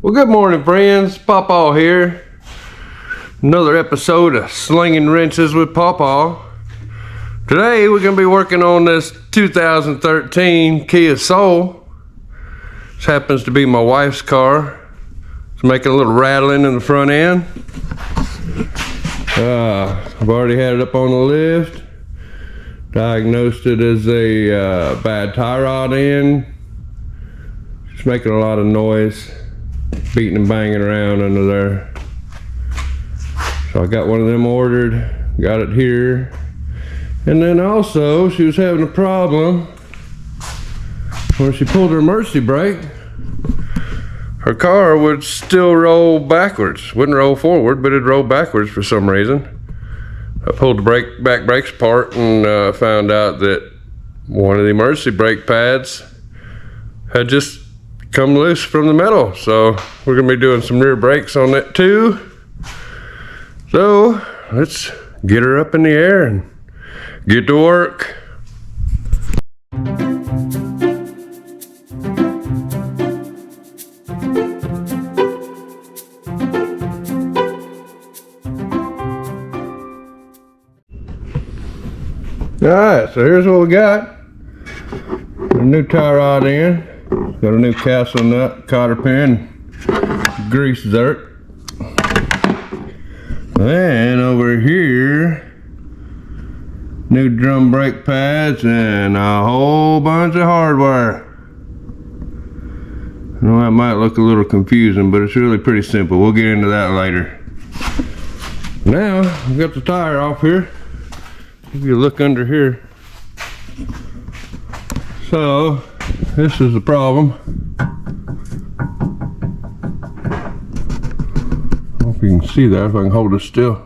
Well, good morning, friends. Pawpaw here. Another episode of Slinging Wrenches with Pawpaw. Today, we're going to be working on this 2013 Kia Soul. This happens to be my wife's car. It's making a little rattling in the front end. I've already had it up on the lift. Diagnosed it as a bad tie rod end. It's making a lot of noise, beating and banging around under there. So I got one of them ordered, got it here. And then also she was having a problem when she pulled her emergency brake. Her car would still roll backwards. Wouldn't roll forward, but it'd roll backwards for some reason. I pulled the back brakes apart and found out that one of the emergency brake pads had just come loose from the metal. So we're gonna be doing some rear brakes on that too. So let's get her up in the air and get to work. Alright, so here's what we got. A new tie rod end. Got a new castle nut, cotter pin, grease zerk. And over here, new drum brake pads and a whole bunch of hardware. I know that might look a little confusing, but it's really pretty simple. We'll get into that later. Now, I've got the tire off here. If you look under here. So, this is the problem. I don't know if you can see that, if I can hold it still.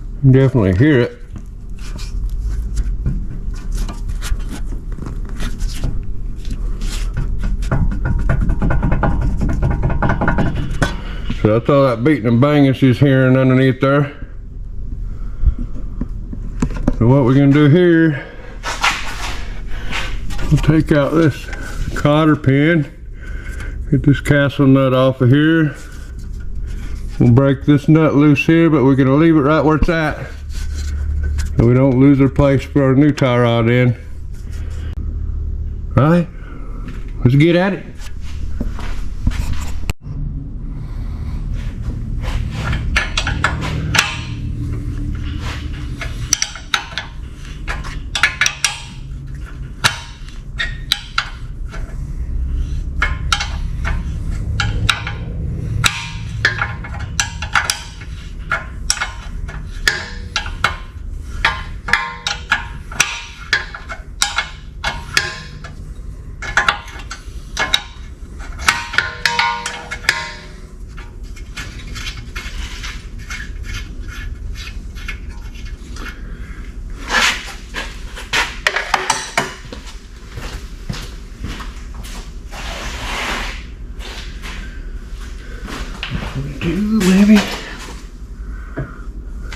You can definitely hear it. So that's all that beating and banging she's hearing underneath there. So what we're going to do here, we'll take out this cotter pin, get this castle nut off of here. We'll break this nut loose here, but we're going to leave it right where it's at so we don't lose our place for our new tie rod in. Alright, let's get at it. Maybe.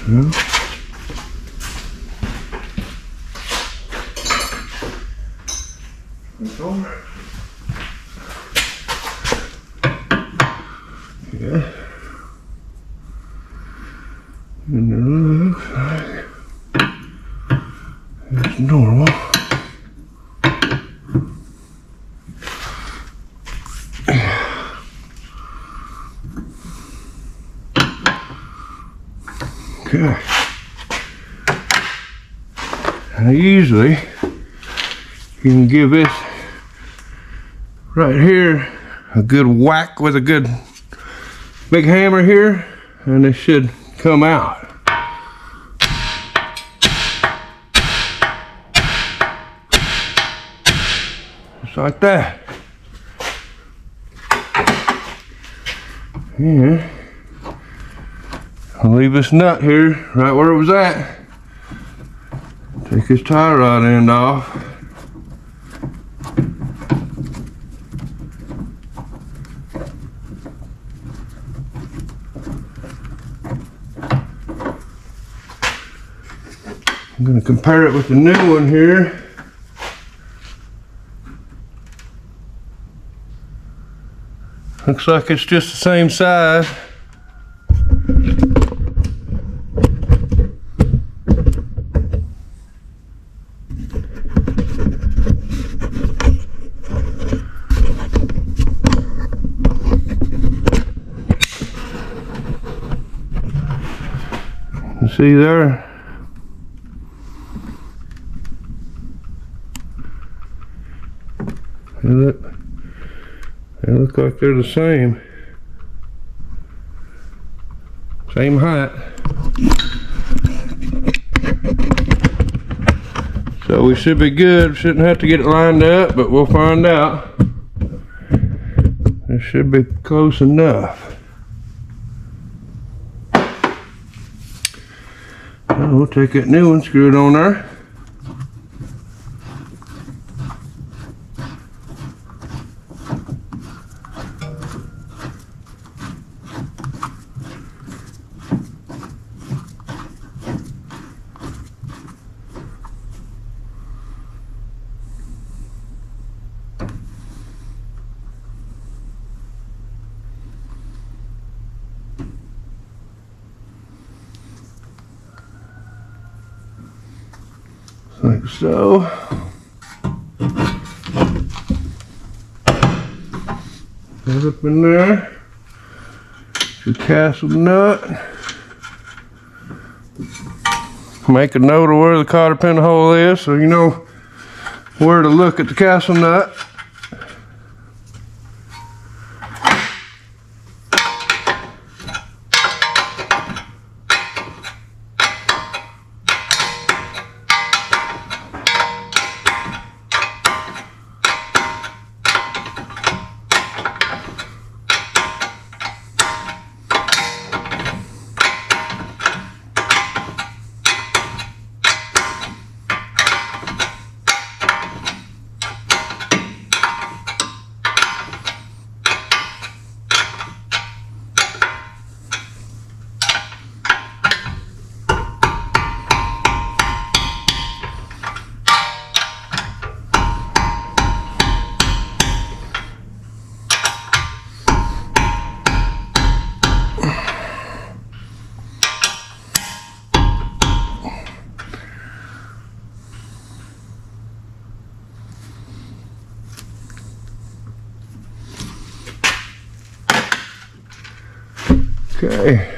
No. Yeah. And it looks like it's normal. Okay. Now usually you can give this right here a good whack with a good big hammer here and it should come out. Just like that. Yeah. I'll leave this nut here right where it was at. Take this tie rod end off. I'm going to compare it with the new one here. Looks like it's just the same size. You see there? They look like they're the same. Same height. So we should be good. Shouldn't have to get it lined up, but we'll find out. It should be close enough. So we'll take that new one, screw it on there. Like so. Put it up in there. Your castle nut. Make a note of where the cotter pin hole is so you know where to look at the castle nut. Okay,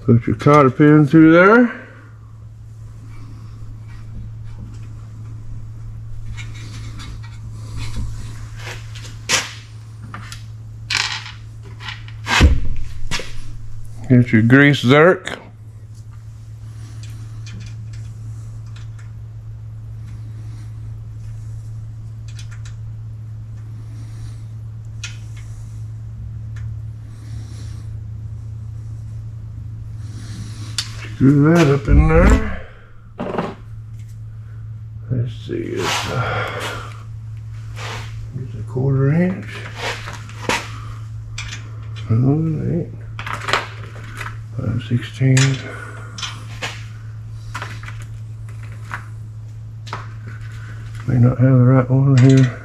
put your cotter pin through there. Get your grease zerk. Screw that up in there. Let's see, it's a 1/4 inch. 8, 5/16. May not have the right one here.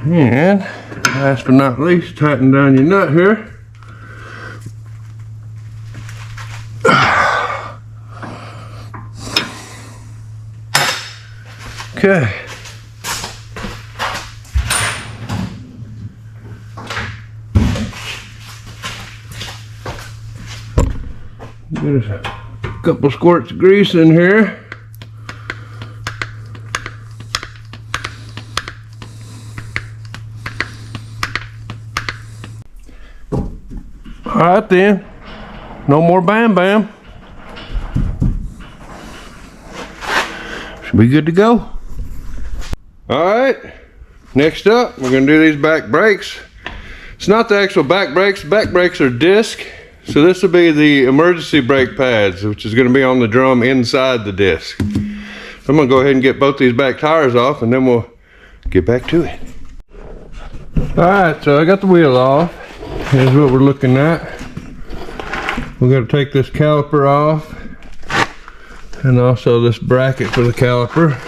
And last but not least, tighten down your nut here. Okay. Get a couple squirts of grease in here. Alright then, no more bam bam. Should be good to go. Alright, next up we're going to do these back brakes. It's not the actual back brakes. The back brakes are disc, So this will be the emergency brake pads, which is going to be on the drum inside the disc. I'm going to go ahead and get both these back tires off, and then we'll get back to it. Alright, so I got the wheel off. Here's what we're looking at. We're going to take this caliper off, and also this bracket for the caliper.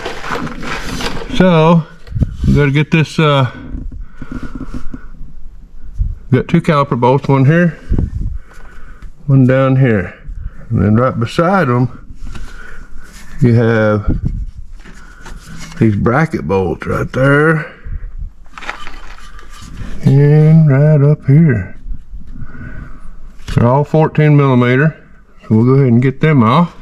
So, we got to get this, got 2 caliper bolts, one here, one down here. And then right beside them, you have these bracket bolts right there. And right up here. They're all 14 millimeter. So we'll go ahead and get them off.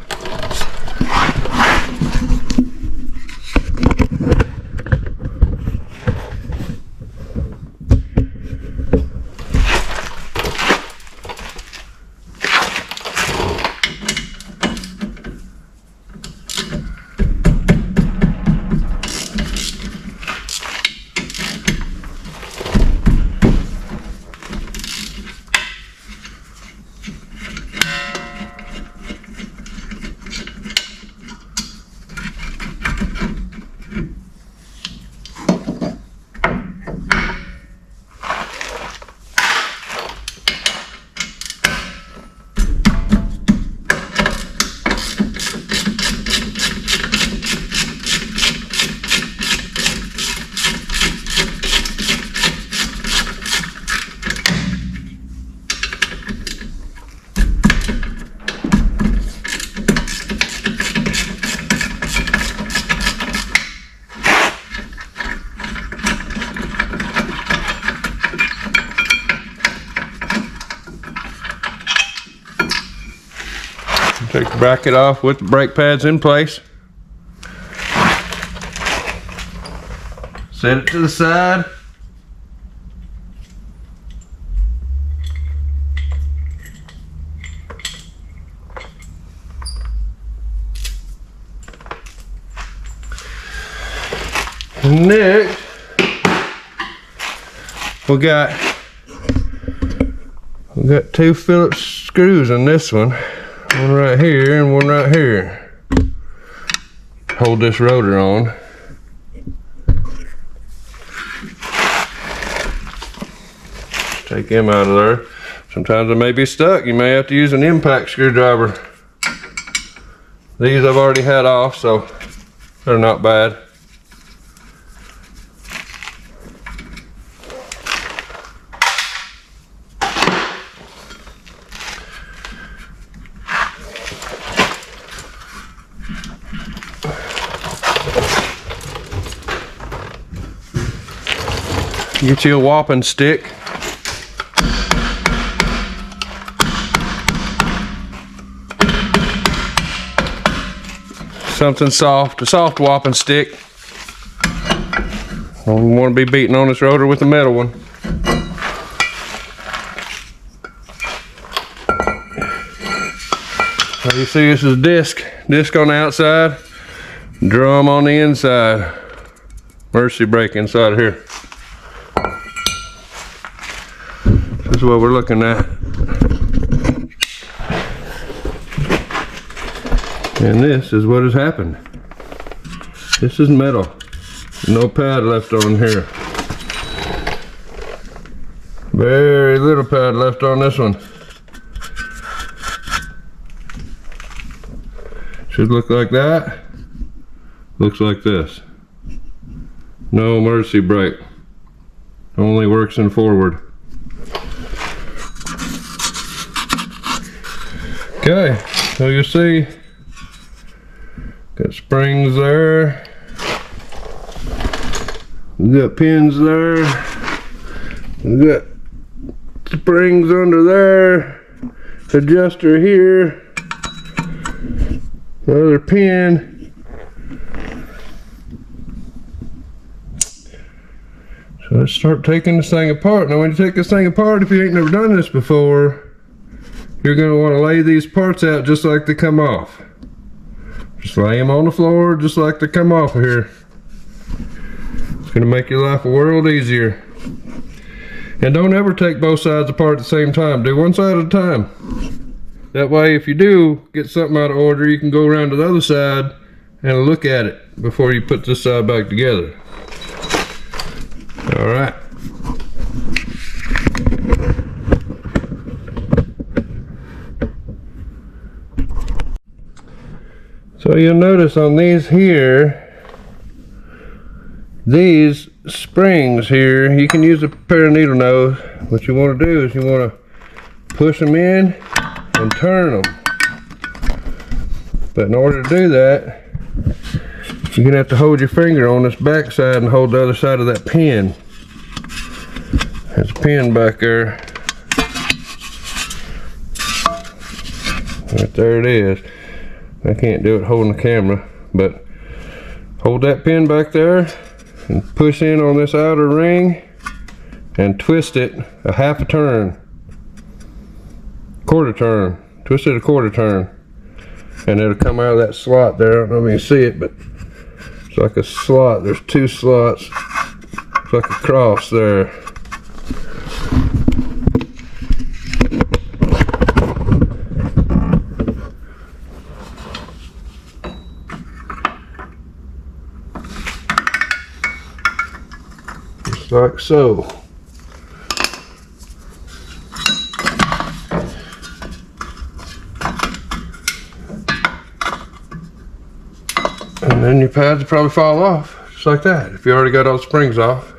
Take the bracket off with the brake pads in place. Set it to the side. And next, we got 2 Phillips screws on this one. One right here and one right here. Hold this rotor on. Take them out of there. Sometimes they may be stuck. You may have to use an impact screwdriver. These I've already had off, so they're not bad. Get you a whopping stick. Something soft, a soft whopping stick. Don't want to be beating on this rotor with a metal one. So you see this is disc on the outside, drum on the inside, emergency brake inside of here. This is what we're looking at. And this is what has happened. This is metal. No pad left on here. Very little pad left on this one. Should look like that. Looks like this. No emergency brake. Only works in forward. Okay, so you see, got springs there, we got pins there, we got springs under there, adjuster here, another pin. So let's start taking this thing apart. Now when you take this thing apart, if you ain't never done this before, you're going to want to lay these parts out just like they come off. Just lay them on the floor just like they come off of here. It's going to make your life a world easier. And don't ever take both sides apart at the same time. Do one side at a time. That way, if you do get something out of order, you can go around to the other side and look at it before you put this side back together. All right. So you'll notice on these here, these springs here, you can use a pair of needle nose. What you want to do is you want to push them in and turn them. But in order to do that, you're going to have to hold your finger on this back side and hold the other side of that pin. There's a pin back there. Right there it is. I can't do it holding the camera, but hold that pin back there and push in on this outer ring and twist it a half a turn, quarter turn, twist it a quarter turn, and it'll come out of that slot there. I don't know if you can see it, but it's like a slot. There's two slots. It's like a cross there. Just like so. And then your pads will probably fall off, just like that, if you already got all the springs off.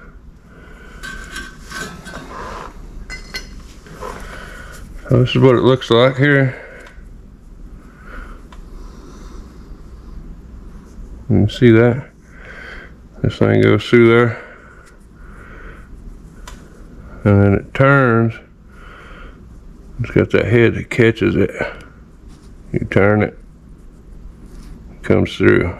So this is what it looks like here. You can see that. This thing goes through there. And then it turns. It's got that head that catches it. You turn it, it comes through.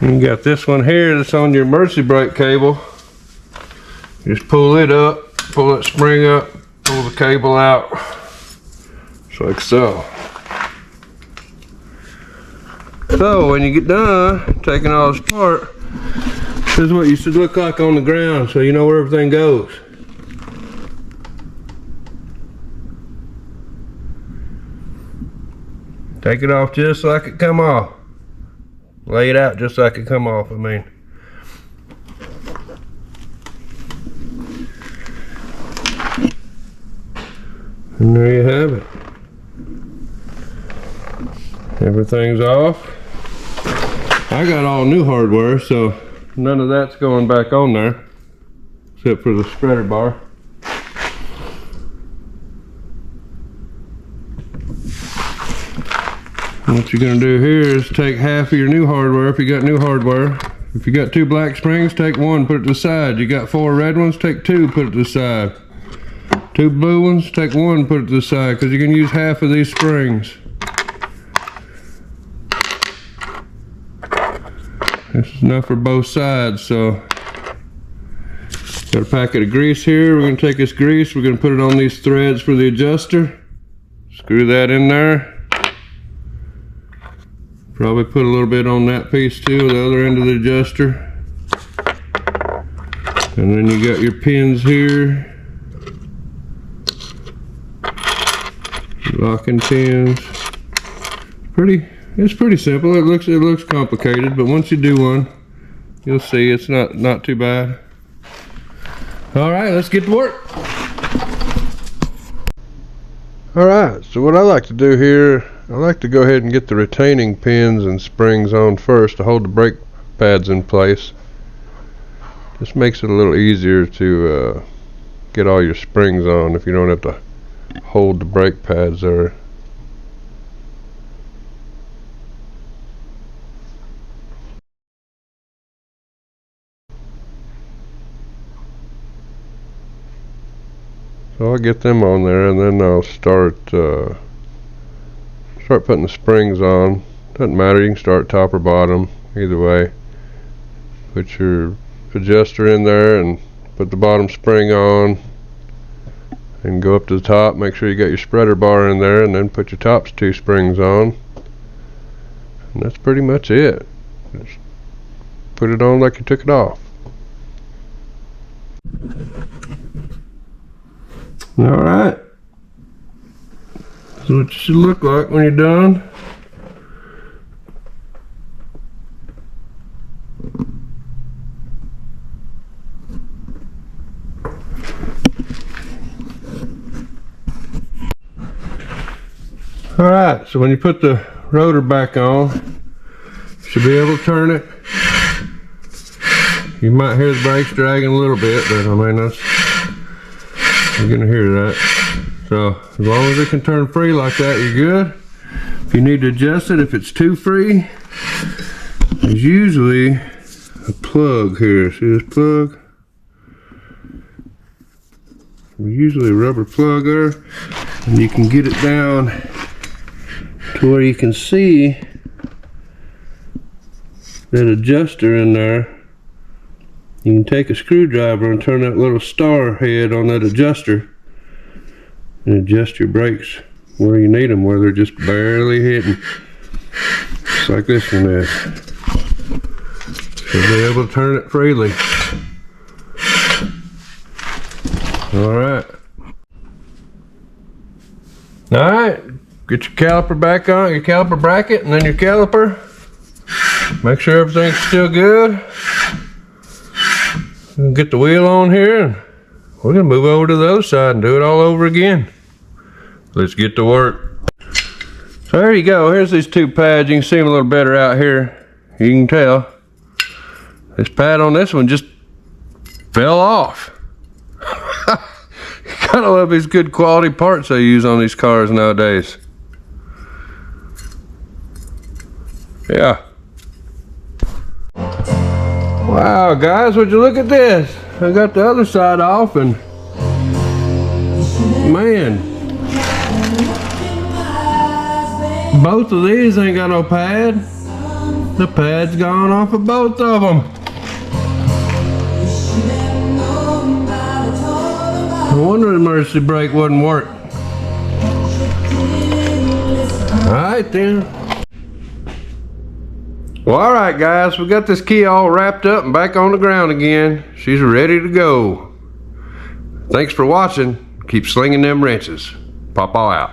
You got this one here that's on your emergency brake cable. Just pull it up, pull that spring up, pull the cable out, just like so. So when you get done taking all this apart, this is what you should look like on the ground, so you know where everything goes. Take it off just like it come off. Lay it out just like it come off, I mean. And there you have it. Everything's off. I got all new hardware, so none of that's going back on there, except for the spreader bar. What you're going to do here is take half of your new hardware, if you got new hardware. If you got 2 black springs, take 1, put it to the side. You got 4 red ones, take 2, put it to the side. 2 blue ones, take 1, put it to the side, because you can use half of these springs. This is enough for both sides, so got a packet of grease here. We're going to take this grease, we're going to put it on these threads for the adjuster. Screw that in there. Probably put a little bit on that piece too, the other end of the adjuster. And then you got your pins here. Locking pins. It's pretty simple. It looks complicated, but once you do one, you'll see it's not too bad. All right, let's get to work. All right, so what I like to do here, I like to go ahead and get the retaining pins and springs on first to hold the brake pads in place. This makes it a little easier to get all your springs on if you don't have to hold the brake pads there. So I'll get them on there, and then I'll start putting the springs on. Doesn't matter, you can start top or bottom, either way. Put your adjuster in there and put the bottom spring on and go up to the top. Make sure you got your spreader bar in there, and then put your top 2 springs on, and that's pretty much it. Just put it on like you took it off. Alright, that's what it should look like when you're done. Alright, so when you put the rotor back on, you should be able to turn it. You might hear the brakes dragging a little bit, but I mean, you're gonna hear that. So as long as it can turn free like that, you're good. If you need to adjust it, if it's too free, there's usually a plug here. See this plug? There's usually a rubber plug there, and you can get it down to where you can see that adjuster in there. You can take a screwdriver and turn that little star head on that adjuster and adjust your brakes where you need them, where they're just barely hitting, just like this one is. Should be able to turn it freely. Alright. Alright, get your caliper back on, your caliper bracket, and then your caliper. Make sure everything's still good. Get the wheel on here, and we're gonna move over to the other side and do it all over again. Let's get to work. So there you go. Here's these 2 pads. You can see them a little better out here. You can tell. This pad on this one just fell off. Gotta love these good quality parts they use on these cars nowadays. Yeah. Wow, guys, would you look at this? I got the other side off, and man, both of these ain't got no pad. The pad's gone off of both of them. No wonder the emergency brake wouldn't work. Alright then. Well, alright guys, we got this Kia all wrapped up and back on the ground again. She's ready to go. Thanks for watching. Keep slinging them wrenches. Pawpaw out.